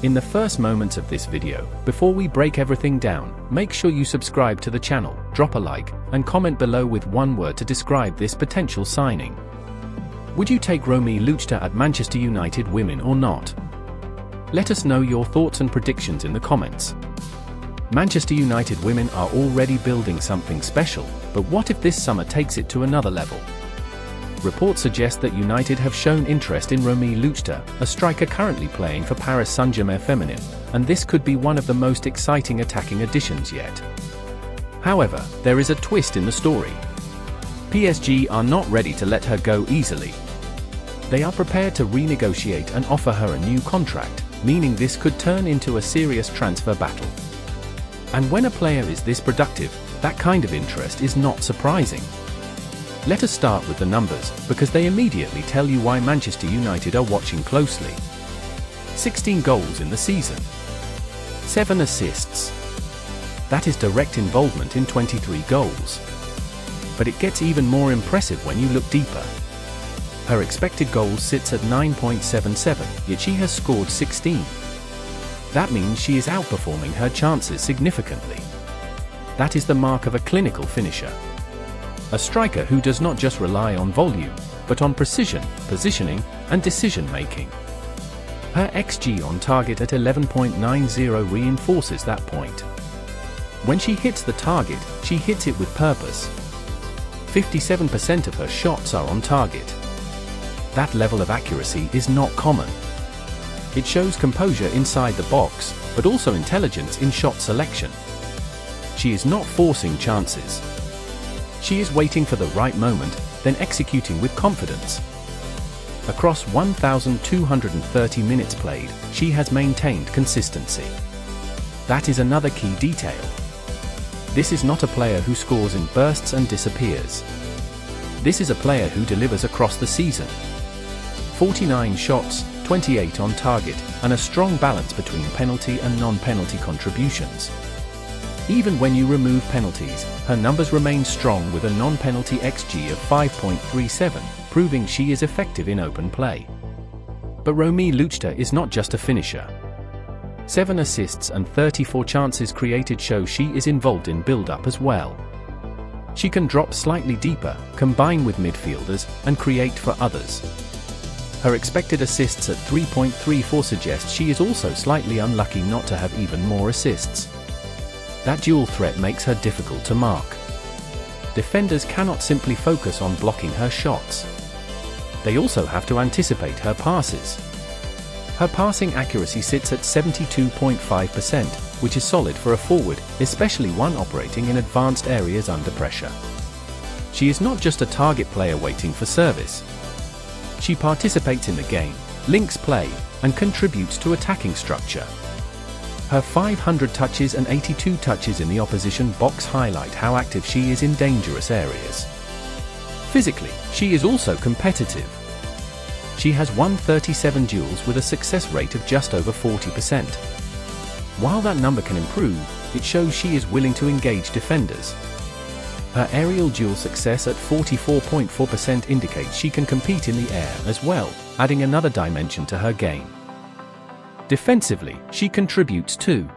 In the first moments of this video, before we break everything down, make sure you subscribe to the channel, drop a like, and comment below with one word to describe this potential signing. Would you take Romée Leuchter at Manchester United Women or not? Let us know your thoughts and predictions in the comments. Manchester United Women are already building something special, but what if this summer takes it to another level? Reports suggest that United have shown interest in Romée Leuchter, a striker currently playing for Paris Saint-Germain Féminine, and this could be one of the most exciting attacking additions yet. However, there is a twist in the story. PSG are not ready to let her go easily. They are prepared to renegotiate and offer her a new contract, meaning this could turn into a serious transfer battle. And when a player is this productive, that kind of interest is not surprising. Let us start with the numbers, because they immediately tell you why Manchester United are watching closely. 16 goals in the season. 7 assists. That is direct involvement in 23 goals. But it gets even more impressive when you look deeper. Her expected goals sits at 9.77, yet she has scored 16. That means she is outperforming her chances significantly. That is the mark of a clinical finisher. A striker who does not just rely on volume, but on precision, positioning, and decision-making. Her XG on target at 11.90 reinforces that point. When she hits the target, she hits it with purpose. 57% of her shots are on target. That level of accuracy is not common. It shows composure inside the box, but also intelligence in shot selection. She is not forcing chances. She is waiting for the right moment, then executing with confidence. Across 1,230 minutes played, she has maintained consistency. That is another key detail. This is not a player who scores in bursts and disappears. This is a player who delivers across the season. 49 shots, 28 on target, and a strong balance between penalty and non-penalty contributions. Even when you remove penalties, her numbers remain strong with a non-penalty XG of 5.37, proving she is effective in open play. But Romée Leuchter is not just a finisher. 7 assists and 34 chances created show she is involved in build-up as well. She can drop slightly deeper, combine with midfielders, and create for others. Her expected assists at 3.34 suggests she is also slightly unlucky not to have even more assists. That dual threat makes her difficult to mark. Defenders cannot simply focus on blocking her shots. They also have to anticipate her passes. Her passing accuracy sits at 72.5%, which is solid for a forward, especially one operating in advanced areas under pressure. She is not just a target player waiting for service. She participates in the game, links play, and contributes to attacking structure. Her 500 touches and 82 touches in the opposition box highlight how active she is in dangerous areas. Physically, she is also competitive. She has won 37 duels with a success rate of just over 40%. While that number can improve, it shows she is willing to engage defenders. Her aerial duel success at 44.4% indicates she can compete in the air as well, adding another dimension to her game. Defensively, she contributes too.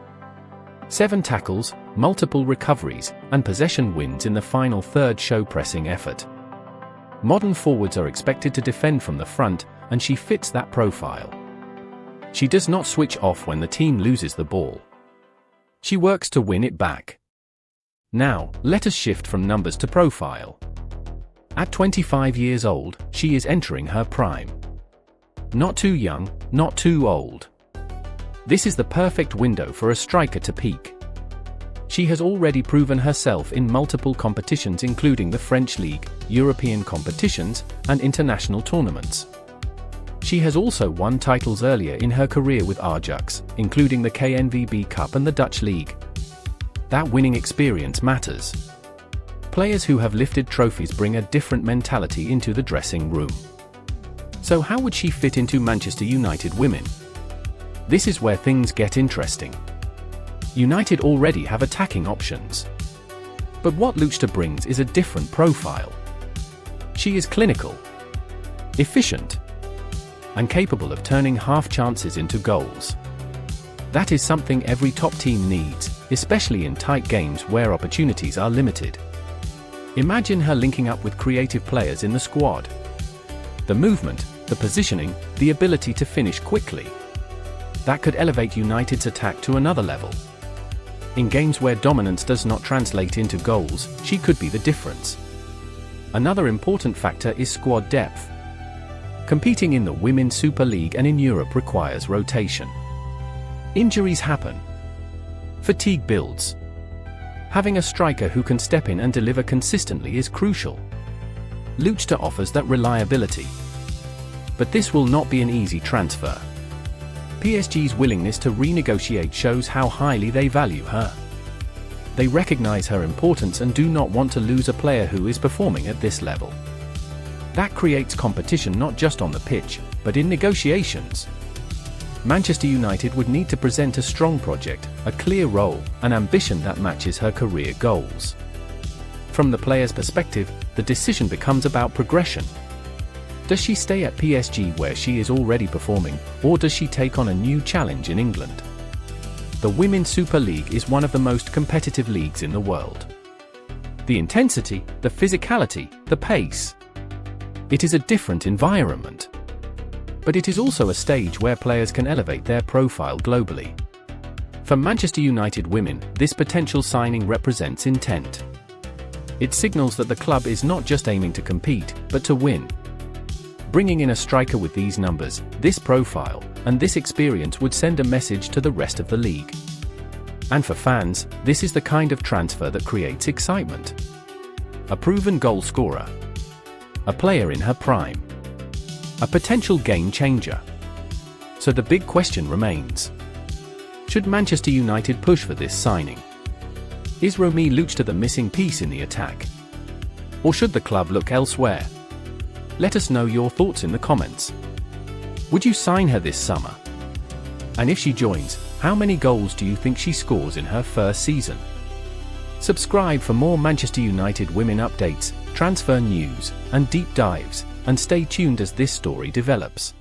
7 tackles, multiple recoveries, and possession wins in the final third show pressing effort. Modern forwards are expected to defend from the front, and she fits that profile. She does not switch off when the team loses the ball. She works to win it back. Now, let us shift from numbers to profile. At 25 years old, she is entering her prime. Not too young, not too old. This is the perfect window for a striker to peak. She has already proven herself in multiple competitions including the French League, European competitions, and international tournaments. She has also won titles earlier in her career with Ajax, including the KNVB Cup and the Dutch League. That winning experience matters. Players who have lifted trophies bring a different mentality into the dressing room. So how would she fit into Manchester United Women? This is where things get interesting. United already have attacking options. But what Leuchter brings is a different profile. She is clinical, efficient, and capable of turning half chances into goals. That is something every top team needs, especially in tight games where opportunities are limited. Imagine her linking up with creative players in the squad. The movement, the positioning, the ability to finish quickly. That could elevate United's attack to another level. In games where dominance does not translate into goals, she could be the difference. Another important factor is squad depth. Competing in the Women's Super League and in Europe requires rotation. Injuries happen. Fatigue builds. Having a striker who can step in and deliver consistently is crucial. Leuchter offers that reliability. But this will not be an easy transfer. PSG's willingness to renegotiate shows how highly they value her. They recognize her importance and do not want to lose a player who is performing at this level. That creates competition not just on the pitch, but in negotiations. Manchester United would need to present a strong project, a clear role, an ambition that matches her career goals. From the player's perspective, the decision becomes about progression. Does she stay at PSG where she is already performing, or does she take on a new challenge in England? The Women's Super League is one of the most competitive leagues in the world. The intensity, the physicality, the pace. It is a different environment. But it is also a stage where players can elevate their profile globally. For Manchester United women, this potential signing represents intent. It signals that the club is not just aiming to compete, but to win. Bringing in a striker with these numbers, this profile, and this experience would send a message to the rest of the league. And for fans, this is the kind of transfer that creates excitement. A proven goal scorer. A player in her prime. A potential game changer. So the big question remains. Should Manchester United push for this signing? Is Romée Leuchter the missing piece in the attack? Or should the club look elsewhere? Let us know your thoughts in the comments. Would you sign her this summer? And if she joins, how many goals do you think she scores in her first season? Subscribe for more Manchester United women updates, transfer news, and deep dives, and stay tuned as this story develops.